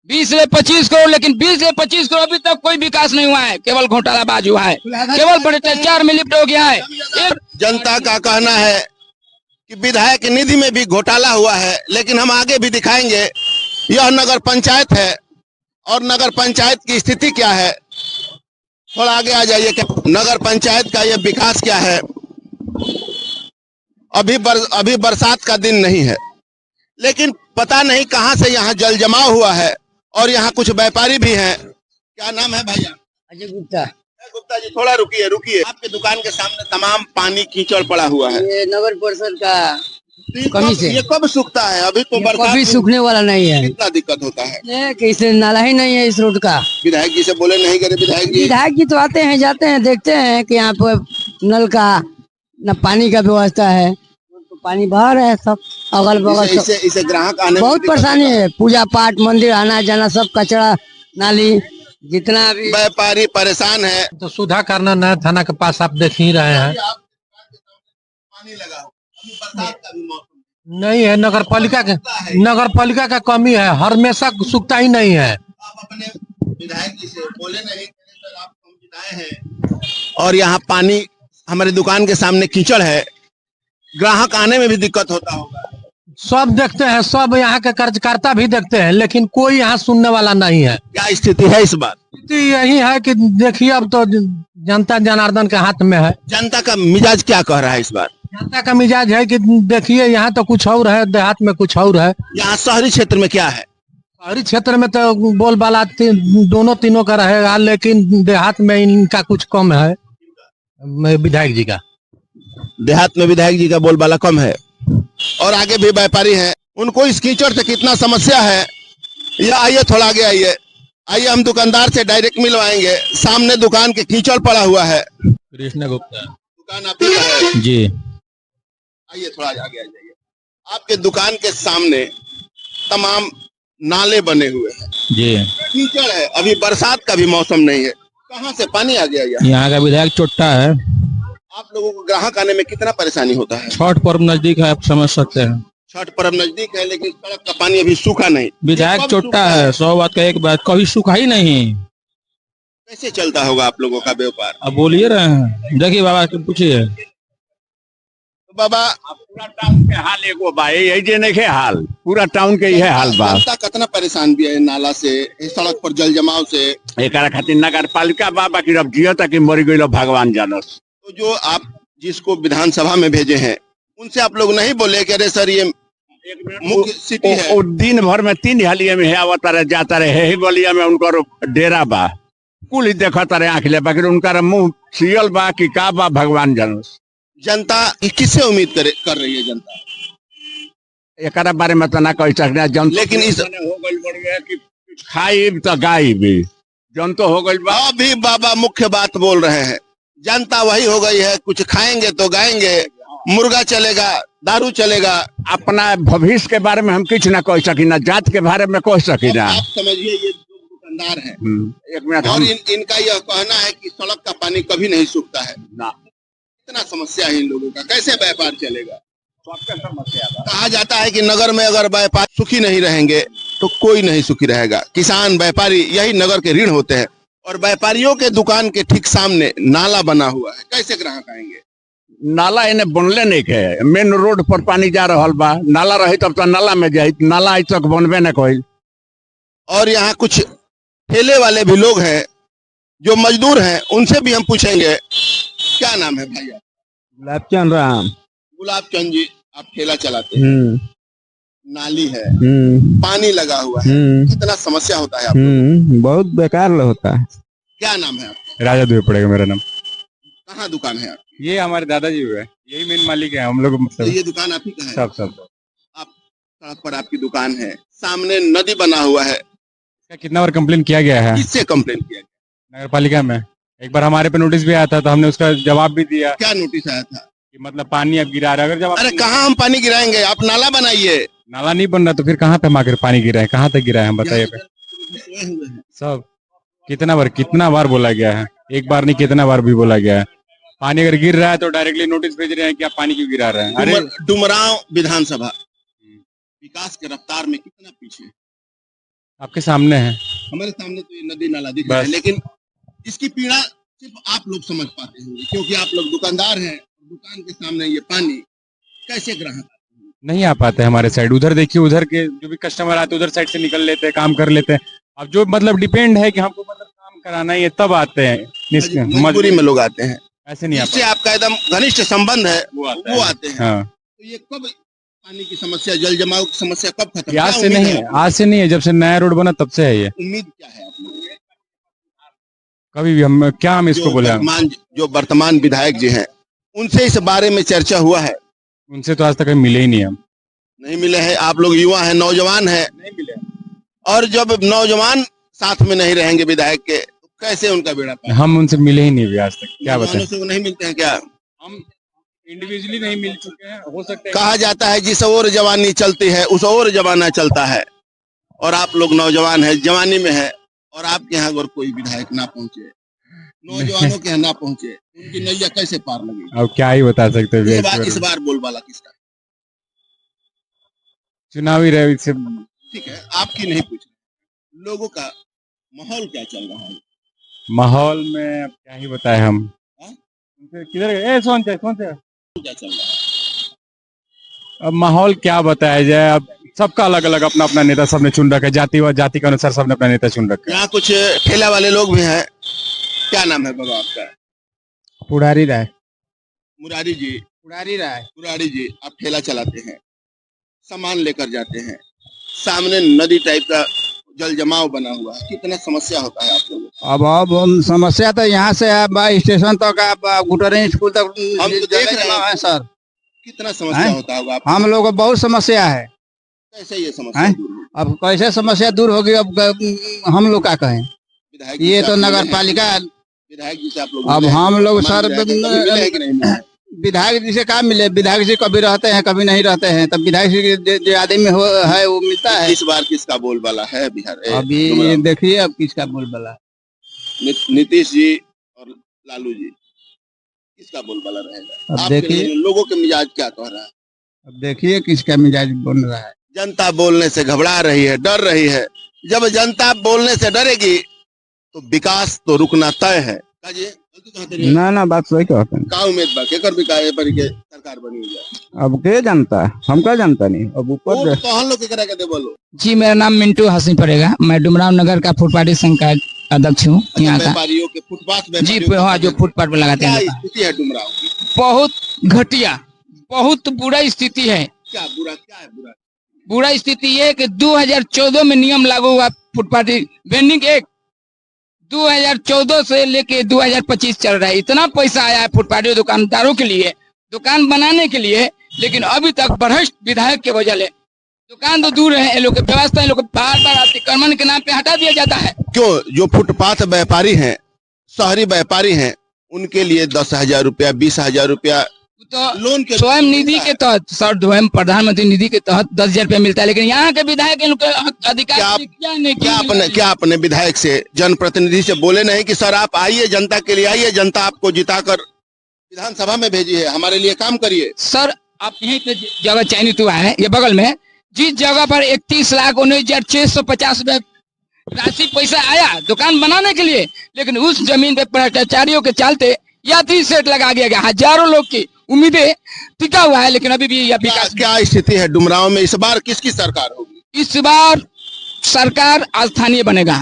20 से 25 करोड़, लेकिन 20 से 25 करोड़ अभी तक कोई विकास नहीं हुआ है, केवल घोटालाबाज हुआ है, केवल भ्रष्टाचार में लिप्त हो गया है। जनता का कहना है कि विधायक निधि में भी घोटाला हुआ है, लेकिन हम आगे भी दिखाएंगे। यह नगर पंचायत है और नगर पंचायत की स्थिति क्या है, थोड़ा आगे आ जाइए। नगर पंचायत का यह विकास क्या है। अभी बरसात का दिन नहीं है, लेकिन पता नहीं कहां से यहाँ जल जमाव हुआ है और यहाँ कुछ व्यापारी भी हैं। क्या नाम है भैया? अजय गुप्ता। गुप्ता जी थोड़ा रुकिए। आपके दुकान के सामने तमाम पानी कीचड़ पड़ा हुआ है। ये नगर परिषद का कमी से। ये कब सूखता है? अभी तो बरसात कभी सूखने वाला नहीं है। कितना दिक्कत होता है? ये कैसे नाला ही नहीं है इस रोड का। विधायक जी से बोले नहीं करे? विधायक जी तो आते हैं जाते हैं, देखते हैं कि यहाँ पर नल का न पानी का व्यवस्था है, तो पानी बह रहा है सब अगल बगल। इसे ग्राहक आने बहुत परेशानी है, पूजा पाठ मंदिर आना जाना सब कचरा नाली जितना भी। व्यापारी परेशान है। तो सुधा करना नया थाना के पास आप देख ही रहे हैं, पानी लगा हो, बरसात का भी मौसम नहीं है। नगर पालिका का कमी है, हमेशा सूखता ही नहीं है। आप अपने विधायक जी से बोले नहीं सर, आप समझाए हैं। और यहाँ पानी, हमारी दुकान के सामने कीचड़ है, ग्राहक आने में भी दिक्कत होता होगा। सब देखते हैं, सब यहाँ के कार्यकर्ता भी देखते हैं, लेकिन कोई यहाँ सुनने वाला नहीं है। क्या स्थिति है इस बार? स्थिति यही है कि देखिए अब तो जनता जनार्दन के हाथ में है। जनता का मिजाज क्या कह रहा है इस बार? जनता का मिजाज है कि देखिए यहाँ तो कुछ और है, देहात में कुछ और है। यहाँ शहरी क्षेत्र में क्या है? शहरी क्षेत्र में तो बोलबाला दोनों तीनों का रहेगा, लेकिन देहात में इनका कुछ कम है, विधायक जी का। देहात में विधायक जी का बोलबाला कम है। और आगे भी व्यापारी हैं, उनको इस कीचड़ से कितना समस्या है। ये आइए थोड़ा आगे आइए हम दुकानदार से डायरेक्ट मिलवाएंगे। सामने दुकान के कीचड़ पड़ा हुआ है। कृष्ण गुप्ता दुकान आपकी है जी। आइए थोड़ा आगे आ जाइए। आपके दुकान के सामने तमाम नाले बने हुए हैं जी। कीचड़ है, अभी बरसात का भी मौसम नहीं है, कहाँ से पानी आ गया? यहाँ का विधायक चोट्टा है। आप लोगों को ग्राहक आने में कितना परेशानी होता है? छठ पर्व नजदीक है, आप समझ सकते हैं। छठ पर्व नजदीक है, लेकिन सड़क का पानी अभी सूखा नहीं। विधायक चोट्टा है, 100 बात का एक बात, कभी सूखा ही नहीं। कैसे चलता होगा आप लोगों का व्यापार? अब बोलिए रहे हैं, देखिए बाबा के पूछिए। तो बाबा पूरा टाउन के हाल एगो बा, ये नहीं हाल, पूरा टाउन के यह हाल बा। जनता कितना परेशान भी है नाला से, सड़क पर जल जमाव से। एक खातिर नगर पालिका बा, बाकी अब जियो तक मरी गई भगवान जानस। तो जो आप जिसको विधानसभा में भेजे हैं, उनसे आप लोग नहीं बोले कि अरे सर ये मुख्य सिटी है? दिन भर में 3 हलिया में आवता रहे जाता रहे, गलिया में उनका डेरा बा, कुल ही देखता रहे आँख ले, बाकी उनका मुंह सियल बा कि का बा भगवान जानस। जनता किससे उम्मीद कर रही है? जनता एक बारे में तो ना कह सकते जनता, लेकिन इस हो गई कि खाई तो गाई भी जन तो हो गई बा। अभी बाबा मुख्य बात बोल रहे हैं, जनता वही हो गई है, कुछ खाएंगे तो गाएंगे, मुर्गा चलेगा, दारू चलेगा। अपना भविष्य के बारे में हम कुछ ना कह सकी, ना जात के बारे में कह सकी ना। आप समझिए ये दुकानदार है, एक मिनट। और इनका यह कहना है कि सड़क का पानी कभी नहीं सूखता है ना। इतना समस्या है इन लोगों का, कैसे व्यापार चलेगा? सबके समस्या कहा जाता है कि नगर में अगर व्यापार सुखी नहीं रहेंगे तो कोई नहीं सुखी रहेगा। किसान व्यापारी यही नगर के ऋण होते हैं, और व्यापारियों के दुकान के ठीक सामने नाला बना हुआ है, कैसे ग्राहक आएंगे? नाला इन्हें बनले नहीं के, मेन रोड पर पानी जा रहा बा, नाला रही तब तो नाला में जाये, नाला आज तक बनबे न कोई। और यहाँ कुछ ठेले वाले भी लोग हैं जो मजदूर हैं, उनसे भी हम पूछेंगे। क्या नाम है भैया? गुलाबचंद राम। गुलाबचंद जी, आप ठेला चलाते हैं, नाली है, पानी लगा हुआ है, कितना समस्या होता है आपको? बहुत बेकार होता है। क्या नाम है आपका? राजा देव पड़ेगा मेरा नाम। कहाँ दुकान है आपकी? ये हमारे दादाजी हुए, यही मेन मालिक है हम लोग, तो मतलब ये दुकान आप ही का है? सब आप सड़क पर आपकी दुकान है, सामने नदी बना हुआ है, इसका कितना बार कंप्लेन किया गया है किससे कंप्लेन किया गया? नगर पालिका में। एक बार हमारे पे नोटिस भी आया था, तो हमने उसका जवाब भी दिया क्या नोटिस आया था? कि मतलब पानी अब गिरा रहा है। अगर जब अरे कहाँ हम पानी गिराएंगे, आप नाला बनाइए। नाला नहीं बन रहा तो फिर कहाँ पे हम आकर पानी गिरा है, कहाँ तक गिरा है हम बताइए। सब कितना बार बोला गया है, एक बार नहीं कितना बार भी बोला गया है। पानी अगर गिर रहा है तो डायरेक्टली नोटिस भेज रहे हैं कि आप पानी क्यों गिरा रहे हैं। अरे डुमरांव विधानसभा विकास के रफ्तार में कितना पीछे? आपके सामने है। हमारे सामने तो ये नदी नाला दिख रहा है, बस। लेकिन इसकी पीड़ा सिर्फ आप लोग समझ पाते होंगे, क्योंकि आप लोग दुकानदार हैं। दुकान के सामने ये पानी कैसे ग्राहक नहीं आ पाते हमारे साइड। उधर देखिए, उधर के जो भी कस्टमर आते हैं उधर साइड से निकल लेते हैं, काम कर लेते हैं। अब जो मतलब डिपेंड है कि हमको मतलब काम कराना ही है तब आते हैं। मजबूरी में लोग आते हैं, ऐसे नहीं आ जिससे आपका एकदम घनिष्ठ संबंध है पाते। वो आते हैं। हाँ, तो ये कब पानी की समस्या, जल जमाव की समस्या कब खत्म? ये आज क्या से उम्मीद नहीं है? है, आज से नहीं है, जब से नया रोड बना तब से है ये। उम्मीद क्या है आप लोगों की? कभी भी हम इसको बोले, जो वर्तमान विधायक जी हैं, उनसे इस बारे में चर्चा हुआ है? उनसे तो आज तक कभी मिले ही नहीं हम। नहीं मिले हैं। आप लोग युवा हैं, नौजवान हैं, नहीं मिले। और जब नौजवान साथ में नहीं रहेंगे विधायक के, तो कैसे उनका बेड़ा पार? हम उनसे मिले ही नहीं भी आज तक। क्या बताएं, नौजवानों से वो नहीं मिलते हैं क्या? हम इंडिविजुअली नहीं मिल चुके हैं, हो सकता है। कहा जाता है जिस ओर जवानी चलती है उस ओर जमाना चलता है, और आप लोग नौजवान हैं, जवानी में है, और आपके यहाँ अगर कोई विधायक ना पहुंचे, नौजवानों के यहाँ ना पहुंचे, उनकी नैया कैसे पार लगेगी? अब क्या ही बता सकते हैं। इस बार बोलबाला किसका? चुनावी रहे इससे। ठीक है, आपकी नहीं पूछ रहे, लोगों का माहौल क्या चल रहा है? माहौल में अब क्या ही बताए हम। हाँ? किधर गए? कौन से क्या चल रहा है? अब माहौल क्या बताया जाए। अब सबका अलग अलग अपना अपना नेता सबने चुन रखा है, जाति के अनुसार सबने अपना नेता चुन रखा है। यहाँ कुछ ठेला वाले लोग भी हैं। क्या नाम है बाबा आपका? पुरारी राय। मुरारी जी। पुरारी जी, आप ठेला चलाते हैं, सामान लेकर जाते हैं, सामने नदी टाइप का जल जमाव बना हुआ है, कितना समस्या होता है आप लोगों को? अब समस्या तो यहाँ से है स्टेशन तक, गुटरे स्कूल तक हम तो देख रहे हैं। है सर। कितना समस्या होता होगा आप? हम लोग को बहुत समस्या है। कैसे ये समस्या हैं? दूर होगी? अब कैसे समस्या दूर होगी? अब हम लोग क्या कहें? विधायक जी ये से तो आप मिले नगर हैं? पालिका। विधायक जी से आप लोग अब मिले हैं? हम लोग वर्तमान सर विधायक से कभी मिले हैं कि नहीं मिले हैं? विधायक जी से क्या मिले? विधायक जी कभी रहते हैं कभी नहीं रहते हैं, तब विधायक जी जो आदमी है वो मिलता है। इस बार किसका बोलबाला है बिहार? अभी देखिए अब किसका बोलबाला। नीतीश जी और लालू जी, किसका बोलबाला रहेगा? अब आपके देखिए। लोगों के मिजाज क्या कह रहा है? अब देखिए किसका मिजाज बन रहा है। जनता बोलने से घबरा रही है, डर रही है। जब जनता बोलने से डरेगी तो विकास तो रुकना तय है। ना बात सही कहते हैं। का उम्मीद बा केकर विकास पर के सरकार बनी हुई है? अब के जानता है, हम क्या जानता नहीं। अब ऊपर तो हम लोग के करा के दे बोलो। जी, मेरा नाम मिंटू हंसी पड़ेगा। मैं डुमराव नगर का फुटपाटी संघ का अध्यक्ष हूँ यहाँ का। व्यापारियों के फुटपाथ जी व्यापारियों हाँ, जो फुटपाथ पर लगाते क्या हैं। स्थिति है डुमराव की? बहुत घटिया, बहुत बुरा स्थिति है। क्या बुरा, क्या है बुरा? बुरा स्थिति ये है कि 2014 में नियम लागू हुआ फुटपाटी वेंडिंग एक्ट। 2014 से लेके 2025 चल रहा है। इतना पैसा आया है फुटपाटी दुकानदारों के लिए, दुकान बनाने के लिए, लेकिन अभी तक भ्रष्ट विधायक के वजह से दुकान तो दूर है, ये लोग की व्यवस्था, ये लोग बार बार अतिक्रमण के नाम पे हटा दिया जाता है। क्यों? जो फुटपाथ व्यापारी हैं, शहरी व्यापारी हैं, उनके लिए 10,000 रुपया, 20,000 रुपया तो लोन के स्वयं निधि के तहत, सर स्वयं प्रधानमंत्री निधि के तहत 10,000 रुपया मिलता है, लेकिन यहाँ के विधायक इनके अधिकार क्या अपने विधायक से, जनप्रतिनिधि से बोले नहीं कि सर आप आइए, जनता के लिए आइए, जनता आपको जिताकर विधानसभा में भेजी है, हमारे लिए काम करिए? सर आप यहीं पे जगह चयनित हुआ है, ये बगल में, जिस जगह पर 31,19,650 रुपए राशि पैसा आया दुकान बनाने के लिए, लेकिन उस जमीन पे भ्रष्टाचारियों के चलते यात्री सेट लगा दिया गया। हजारों लोग की उम्मीदें टिका हुआ है, लेकिन अभी भी यह विकास। क्या स्थिति है डुमराव में? इस बार किसकी सरकार होगी? इस बार सरकार स्थानीय बनेगा।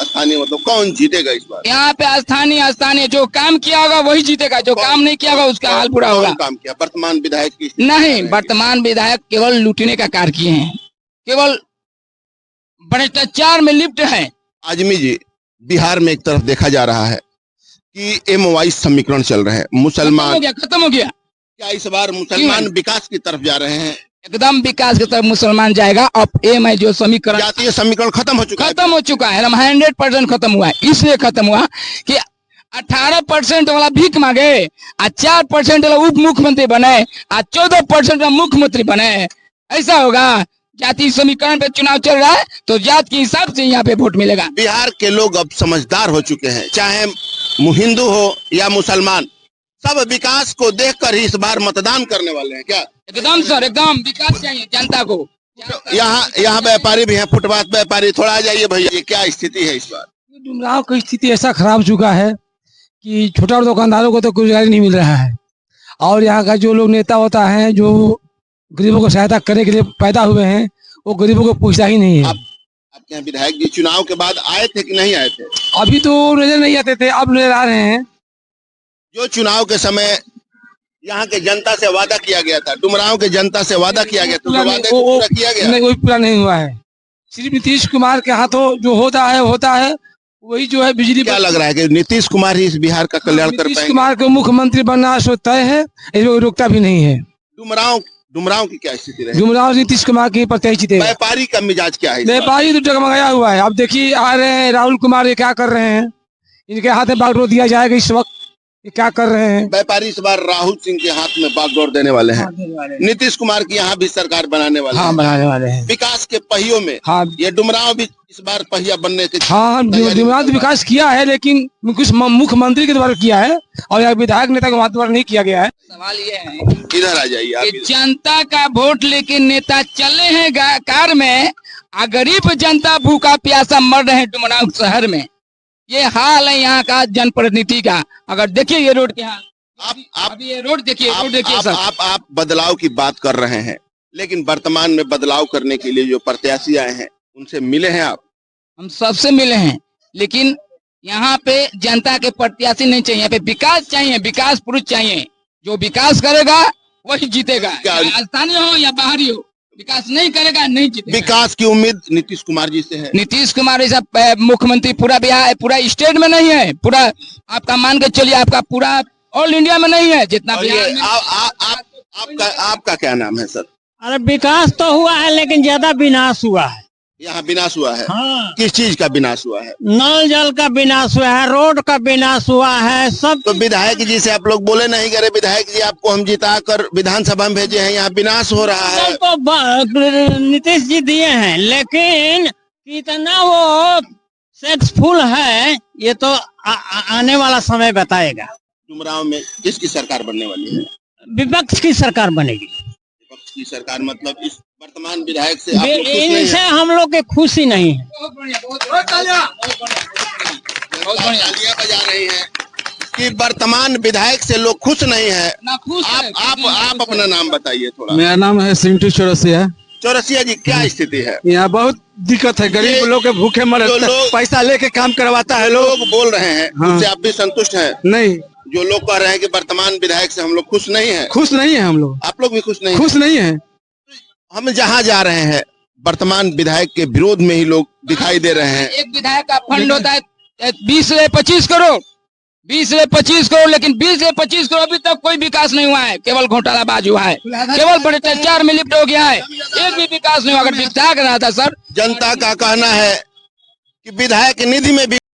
स्थानीय मतलब कौन जीतेगा इस बार? यहाँ पे स्थानीय जो काम किया होगा वही जीतेगा, जो काम नहीं किया होगा उसका हाल बुरा होगा। काम किया वर्तमान विधायक की? नहीं, वर्तमान विधायक केवल लूटने का कार्य किए हैं, केवल भ्रष्टाचार में लिप्त है। आजमी जी, बिहार में एक तरफ देखा जा रहा है कि MY समीकरण चल रहे हैं, मुसलमान खत्म हो गया। क्या इस बार मुसलमान विकास की तरफ जा रहे हैं? एकदम विकास की तरफ मुसलमान जाएगा। अब MI जो समीकरण, जातीय समीकरण खत्म हो चुका है। 100% खत्म हुआ है। इसलिए खत्म हुआ कि 18% वाला भीख मांगे, 4% वाला उप मुख्यमंत्री बने, 14% वाला मुख्यमंत्री बने। ऐसा होगा? जाति समीकरण पे चुनाव चल रहा है तो जात के हिसाब से यहाँ पे वोट मिलेगा। बिहार के लोग अब समझदार हो चुके हैं, चाहे हिंदू हो या मुसलमान, सब विकास को देखकर ही इस बार मतदान करने वाले हैं। क्या? एकदम सर, एकदम विकास चाहिए जनता को, यहाँ व्यापारी भी हैं, फुटपाथ व्यापारी, थोड़ा आ जाइए भैया, ये क्या स्थिति है इस बार? डुमराव की स्थिति ऐसा खराब चुका है कि छोटा दुकानदारों को तो रोजगारी नहीं मिल रहा है, और यहाँ का जो लोग नेता होता है जो गरीबों को सहायता करने के लिए पैदा हुए हैं, वो गरीबों को पूछता ही नहीं है। आपके यहाँ विधायक जी चुनाव के बाद आए थे कि नहीं आए थे? अभी तो नजर नहीं आते थे, अब नजर आ रहे हैं। जो चुनाव के समय यहाँ के जनता से वादा किया गया था, डुमराव के जनता से वादा किया गया था, वादे को पूरा किया गया? नहीं, कोई पूरा नहीं हुआ है। सिर्फ नीतीश कुमार के हाथों जो होता है वही जो है बिजली। क्या लग रहा है कि नीतीश कुमार ही इस बिहार का कल्याण कर पाएंगे? नीतीश कुमार को मुख्यमंत्री बनना सो तय है, इसमें रोकता भी नहीं है। डुमराव की क्या स्थिति रही? डुमराव नीतीश कुमार की प्रत्याशी थे। व्यापारी का मिजाज क्या है? व्यापारी तो डगमगाया हुआ है। अब देखिए आ रहे हैं राहुल कुमार, ये क्या कर रहे हैं, इनके हाथ में बागडोर दिया जाएगा इस वक्त, ये क्या कर रहे हैं। व्यापारी इस बार राहुल सिंह के हाथ में बागडोर देने वाले हैं। नीतीश कुमार की यहाँ भी सरकार बनाने वाले हैं। बनाने वाले हैं। विकास के पहियों में ये डुमराव भी इस बार पहिया बनने के डुमराव तो विकास किया है, लेकिन कुछ मुख्यमंत्री के द्वारा किया है और यहाँ विधायक नेता के द्वारा नहीं किया गया है। सवाल ये है, इधर आ जाइए आप। कि जनता का वोट लेके नेता चले हैं कार में, गरीब जनता भूखा प्यासा मर रहे हैं डुमराव शहर में। ये हाल है यहाँ का जनप्रतिनिधि का। अगर देखिए ये रोड के हाल, आप ये रोड देखिए, सर। आप बदलाव की बात कर रहे हैं, लेकिन वर्तमान में बदलाव करने के लिए जो प्रत्याशी आए हैं उनसे मिले हैं आप? हम सबसे मिले हैं, लेकिन यहाँ पे जनता के प्रत्याशी नहीं चाहिए, यहाँ पे विकास चाहिए, विकास पुरुष चाहिए। जो विकास करेगा वही जीतेगा, स्थानीय हो या बाहरी हो। विकास नहीं करेगा नहीं जीतेगा। विकास की उम्मीद नीतीश कुमार जी से है। नीतीश कुमार ऐसा मुख्यमंत्री पूरा बिहार, पूरा स्टेट में नहीं है, पूरा आपका मान के चलिए, आपका पूरा ऑल इंडिया में नहीं है जितना बिहार में। आपका क्या नाम है सर? अरे विकास तो हुआ है, लेकिन ज्यादा विनाश हुआ है। यहाँ विनाश हुआ है? हाँ। किस चीज का विनाश हुआ है? नल जल का विनाश हुआ है, रोड का विनाश हुआ है, सब। तो विधायक जी से आप लोग बोले नहीं करे, विधायक जी आपको हम जिता कर विधानसभा में भेजे हैं, यहाँ विनाश हो रहा है। तो नीतीश जी दिए हैं, लेकिन कितना वो सक्सेसफुल है ये तो आने वाला समय बताएगा। डुमराव में किसकी सरकार बनने वाली है? विपक्ष की सरकार बनेगी। विपक्ष की सरकार मतलब इस वर्तमान विधायक से आप लोग खुश नहीं इनसे हैं? हम लोग के खुशी नहीं है। तालियां बजा रही हैं कि वर्तमान विधायक से लोग खुश नहीं है। आप अपना नाम बताइए थोड़ा। मेरा नाम है सिंटू चौरसिया। चौरसिया जी, क्या स्थिति है? यहाँ बहुत दिक्कत है, गरीब लोग के भूखे मर, पैसा लेके काम करवाता है लोग बोल रहे हैं, हाँ। उससे आप भी संतुष्ट हैं? नहीं, जो लोग कह रहे हैं कि वर्तमान विधायक से हम लोग खुश नहीं हैं। खुश नहीं है हम लोग। आप लोग भी खुश नहीं? खुश नहीं है। हम जहाँ जा रहे हैं वर्तमान विधायक के विरोध में ही लोग दिखाई दे रहे हैं। एक विधायक का फंड होता है 20 से 25 करोड़, 20 से 25 करोड़, लेकिन 20 से 25 करोड़ अभी तक कोई विकास नहीं हुआ है, केवल घोटालाबाज हुआ है, केवल भ्रष्टाचार में लिप्त हो गया है, एक भी विकास नहीं हुआ। अगर विकास रहा था सर। जनता का कहना है कि विधायक निधि में भी